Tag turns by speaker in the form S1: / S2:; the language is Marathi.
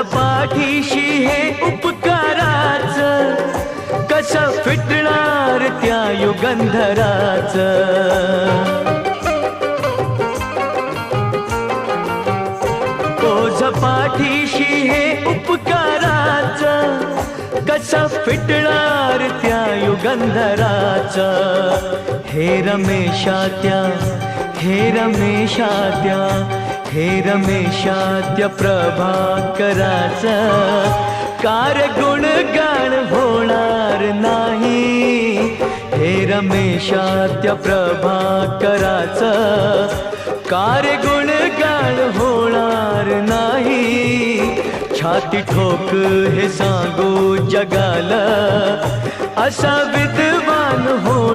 S1: पाठीशी हे उपकाराच, कसं फिटणार त्या युगंधराच. ओझ पाठीशी हे उपकाराच, कसं फिटणार त्या युगंधराच. हे रमेशात्या, हे रमेशात्या, हे रमेशात्या प्रभाकराच, कार गुणगान होणार नाही. हे रमेशात्या प्रभाकराच, कार गुणगान होणार नाही. छाती ठोक हे सांगू जगाला, असा विद्वान हो